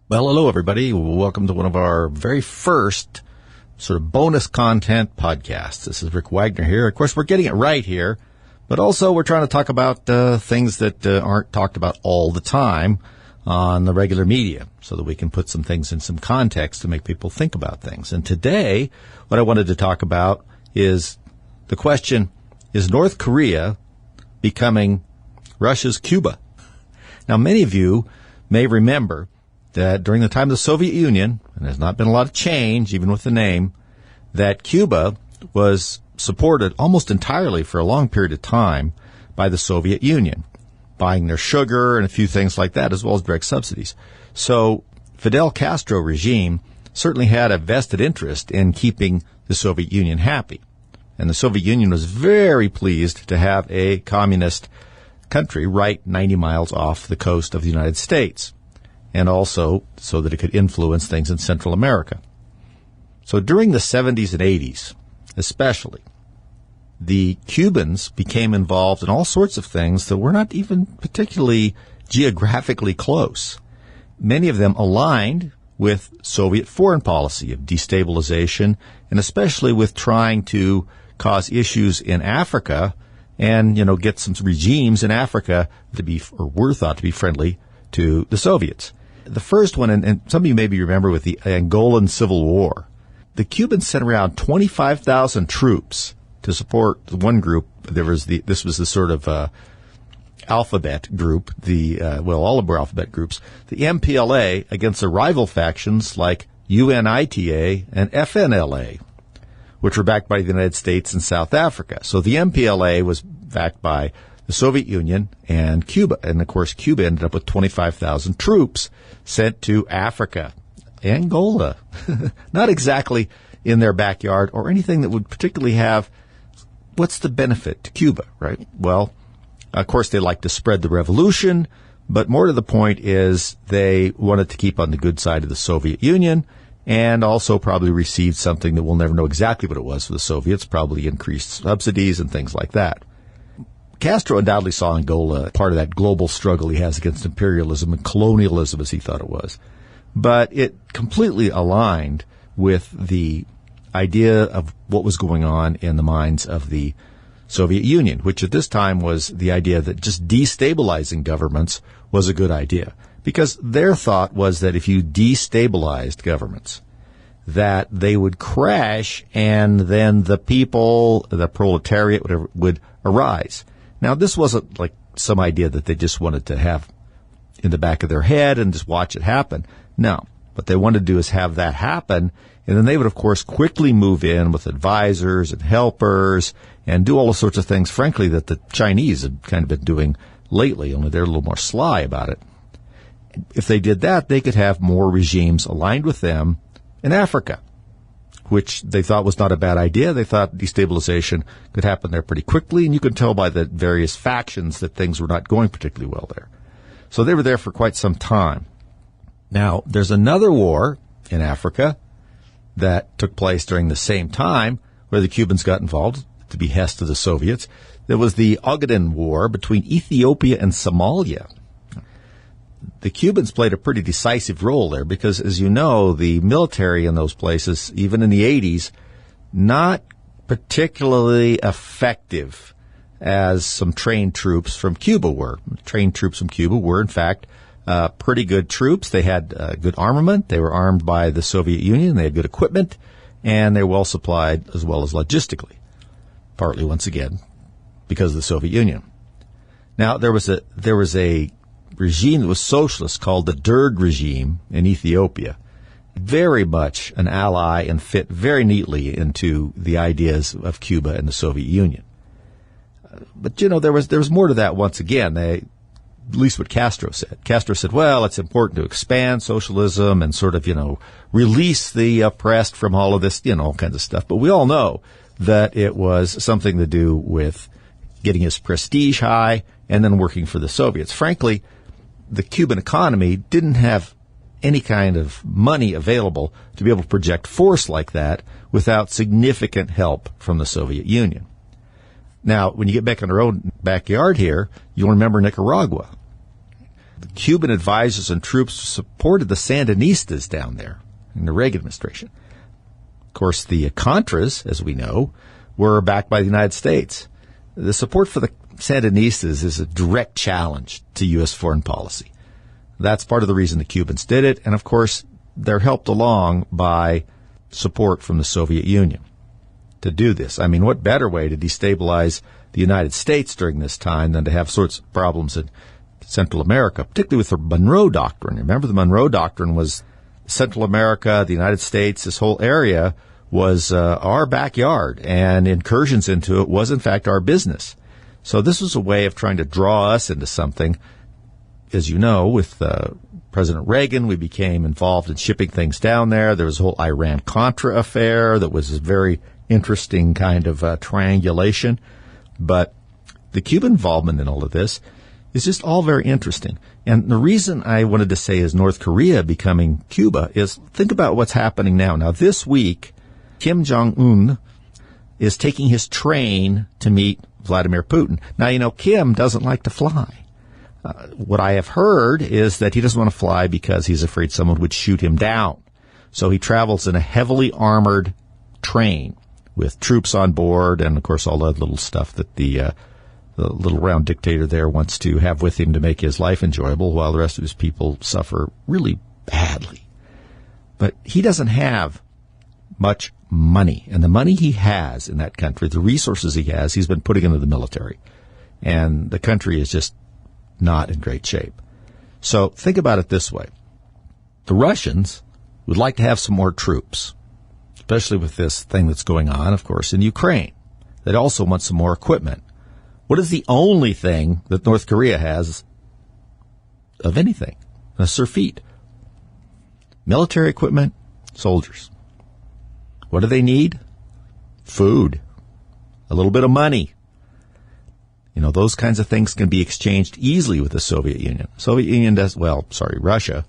Well, hello, everybody. Welcome to one of our very first sort of bonus content podcasts. This is Rick Wagner here. Of course, we're getting it right here, but also we're trying to talk about things that aren't talked about all the time on the regular media so that we can put some things in some context to make people think about things. And today, what I wanted to talk about is the question, is North Korea becoming Russia's Cuba? Now, many of you may remember that during the time of the Soviet Union, and there's not been a lot of change, even with the name, that Cuba was supported almost entirely for a long period of time by the Soviet Union, buying their sugar and a few things like that, as well as direct subsidies. So Fidel Castro regime certainly had a vested interest in keeping the Soviet Union happy. And the Soviet Union was very pleased to have a communist country right 90 miles off the coast of the United States, and also so that it could influence things in Central America. So during the 70s and 80s, especially, the Cubans became involved in all sorts of things that were not even particularly geographically close. Many of them aligned with Soviet foreign policy of destabilization, and especially with trying to cause issues in Africa and, get some regimes in Africa to be, or were thought to be friendly to the Soviets. The first one, and some of you maybe remember with the Angolan Civil War, the Cubans sent around 25,000 troops to support one group. This was the sort of alphabet group, all of our alphabet groups, the MPLA against the rival factions like UNITA and FNLA, which were backed by the United States and South Africa. So the MPLA was backed by the Soviet Union and Cuba. And, of course, Cuba ended up with 25,000 troops sent to Africa, Angola, not exactly in their backyard or anything that would particularly have, what's the benefit to Cuba, right? Well, of course, they like to spread the revolution, but more to the point is they wanted to keep on the good side of the Soviet Union and also probably received something that we'll never know exactly what it was for the Soviets, probably increased subsidies and things like that. Castro undoubtedly saw Angola part of that global struggle he has against imperialism and colonialism, as he thought it was. But it completely aligned with the idea of what was going on in the minds of the Soviet Union, which at this time was the idea that just destabilizing governments was a good idea. Because their thought was that if you destabilized governments, that they would crash and then the people, the proletariat, whatever, would arise. Now, this wasn't like some idea that they just wanted to have in the back of their head and just watch it happen. No. What they wanted to do is have that happen, and then they would, of course, quickly move in with advisors and helpers and do all sorts of things, frankly, that the Chinese had kind of been doing lately, only they're a little more sly about it. If they did that, they could have more regimes aligned with them in Africa, which they thought was not a bad idea. They thought destabilization could happen there pretty quickly, and you could tell by the various factions that things were not going particularly well there. So they were there for quite some time. Now, there's another war in Africa that took place during the same time where the Cubans got involved at the behest of the Soviets. There was the Ogaden War between Ethiopia and Somalia. The Cubans played a pretty decisive role there because, as you know, the military in those places, even in the 80s, not particularly effective as some trained troops from Cuba were. Trained troops from Cuba were, in fact, pretty good troops. They had good armament. They were armed by the Soviet Union. They had good equipment, and they were well supplied as well as logistically, partly, once again, because of the Soviet Union. Now, there was a regime that was socialist called the Derg regime in Ethiopia, very much an ally and fit very neatly into the ideas of Cuba and the Soviet Union. But, there was more to that once again. At least what Castro said. Castro said, well, it's important to expand socialism and sort of, release the oppressed from all of this, all kinds of stuff. But we all know that it was something to do with getting his prestige high and then working for the Soviets. Frankly, the Cuban economy didn't have any kind of money available to be able to project force like that without significant help from the Soviet Union. Now, when you get back in our own backyard here, you'll remember Nicaragua. The Cuban advisors and troops supported the Sandinistas down there in the Reagan administration. Of course, the Contras, as we know, were backed by the United States. The support for the Sandinistas is a direct challenge to U.S. foreign policy. That's part of the reason the Cubans did it, and of course, they're helped along by support from the Soviet Union to do this. I mean, what better way to destabilize the United States during this time than to have sorts of problems in Central America, particularly with the Monroe Doctrine. Remember, the Monroe Doctrine was Central America, the United States, this whole area was our backyard, and incursions into it was, in fact, our business. So this was a way of trying to draw us into something. As you know, with President Reagan, we became involved in shipping things down there. There was a whole Iran-Contra affair that was a very interesting kind of triangulation. But the Cuban involvement in all of this is just all very interesting. And the reason I wanted to say is North Korea becoming Cuba is think about what's happening now. Now, this week, Kim Jong-un is taking his train to meet Vladimir Putin. Now, you know, Kim doesn't like to fly. What I have heard is that he doesn't want to fly because he's afraid someone would shoot him down. So he travels in a heavily armored train with troops on board and, of course, all that little stuff that the little round dictator there wants to have with him to make his life enjoyable while the rest of his people suffer really badly. But he doesn't have much money. And the money he has in that country, the resources he has, he's been putting into the military. And the country is just not in great shape. So think about it this way. The Russians would like to have some more troops, especially with this thing that's going on, of course, in Ukraine. They'd also want some more equipment. What is the only thing that North Korea has of anything? A surfeit. Military equipment, soldiers. What do they need? Food. A little bit of money. You know, those kinds of things can be exchanged easily with the Soviet Union. Russia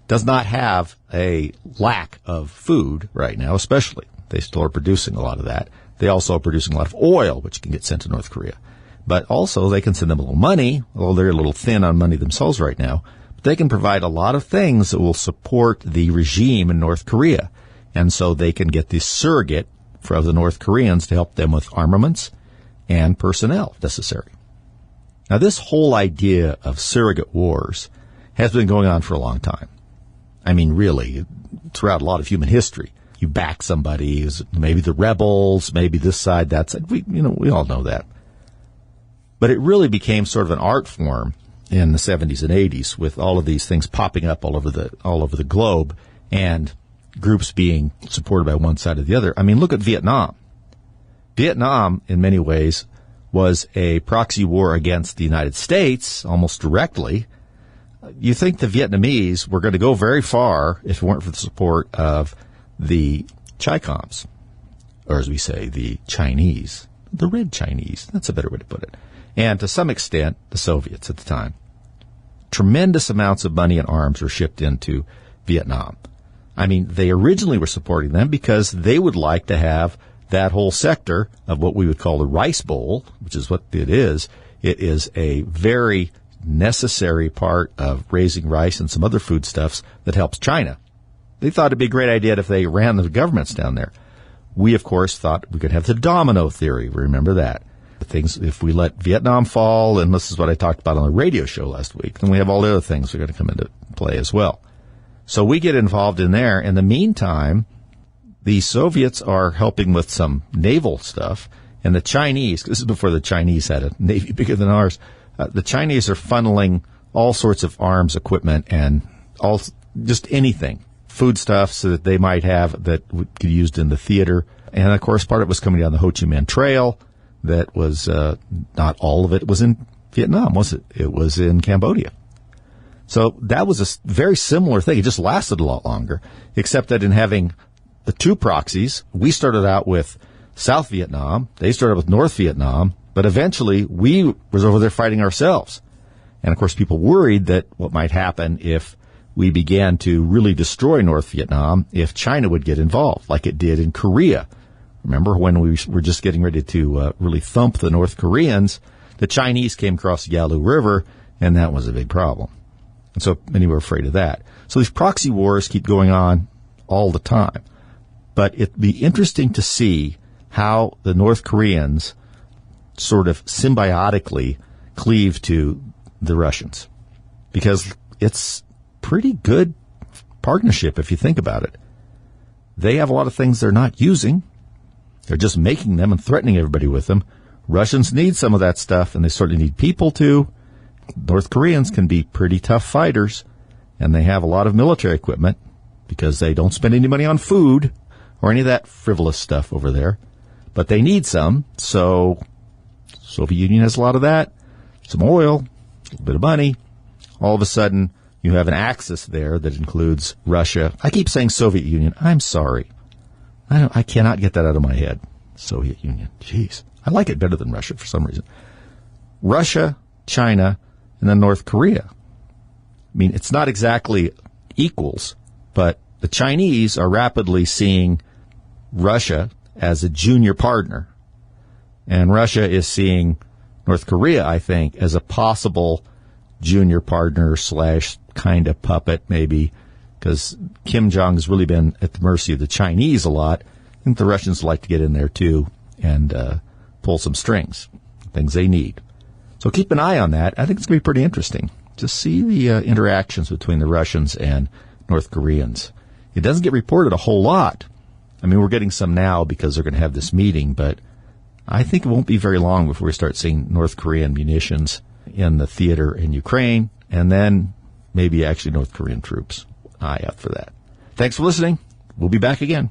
does not have a lack of food right now, especially. They still are producing a lot of that. They also are producing a lot of oil, which can get sent to North Korea. But also they can send them a little money, although they're a little thin on money themselves right now. But they can provide a lot of things that will support the regime in North Korea. And so they can get this surrogate for the North Koreans to help them with armaments and personnel necessary. Now, this whole idea of surrogate wars has been going on for a long time. I mean, really, throughout a lot of human history. You back somebody, maybe the rebels, maybe this side, that side. We all know that. But it really became sort of an art form in the 70s and 80s with all of these things popping up all over the globe and groups being supported by one side or the other. I mean, look at Vietnam. Vietnam, in many ways, was a proxy war against the United States, almost directly. You think the Vietnamese were going to go very far if it weren't for the support of the Chi-Coms, or as we say, the Chinese, the Red Chinese. That's a better way to put it. And to some extent, the Soviets at the time. Tremendous amounts of money and arms were shipped into Vietnam. I mean, they originally were supporting them because they would like to have that whole sector of what we would call the rice bowl, which is what it is. It is a very necessary part of raising rice and some other foodstuffs that helps China. They thought it'd be a great idea if they ran the governments down there. We, of course, thought we could have the domino theory. Remember that. Things, if we let Vietnam fall, and this is what I talked about on the radio show last week, then we have all the other things that are going to come into play as well. So we get involved in there. In the meantime, the Soviets are helping with some naval stuff, and the Chinese, this is before the Chinese had a navy bigger than ours, the Chinese are funneling all sorts of arms equipment and just anything, foodstuffs so that they might have that would be used in the theater. And, of course, part of it was coming down the Ho Chi Minh Trail. That was not all of it was in Vietnam, was it? It was in Cambodia. So that was a very similar thing. It just lasted a lot longer, except that in having the two proxies, we started out with South Vietnam. They started with North Vietnam. But eventually, we was over there fighting ourselves. And, of course, people worried that what might happen if we began to really destroy North Vietnam, if China would get involved, like it did in Korea. Remember when we were just getting ready to really thump the North Koreans, the Chinese came across the Yalu River, and that was a big problem. And so many were afraid of that. So these proxy wars keep going on all the time. But it'd be interesting to see how the North Koreans sort of symbiotically cleave to the Russians. Because it's pretty good partnership if you think about it. They have a lot of things they're not using. They're just making them and threatening everybody with them. Russians need some of that stuff, and they certainly need people to. North Koreans can be pretty tough fighters, and they have a lot of military equipment because they don't spend any money on food or any of that frivolous stuff over there. But they need some, so Soviet Union has a lot of that, some oil, a little bit of money. All of a sudden, you have an axis there that includes Russia. I keep saying Soviet Union. I'm sorry. I cannot get that out of my head. Soviet Union. Jeez. I like it better than Russia for some reason. Russia, China, and then North Korea. I mean, it's not exactly equals, but the Chinese are rapidly seeing Russia as a junior partner. And Russia is seeing North Korea, I think, as a possible junior partner / kind of puppet, maybe, because Kim Jong has really been at the mercy of the Chinese a lot. I think the Russians like to get in there, too, and pull some strings, things they need. So keep an eye on that. I think it's going to be pretty interesting to see the interactions between the Russians and North Koreans. It doesn't get reported a whole lot. I mean, we're getting some now because they're going to have this meeting, but I think it won't be very long before we start seeing North Korean munitions in the theater in Ukraine, and then maybe actually North Korean troops. Eye out for that. Thanks for listening. We'll be back again.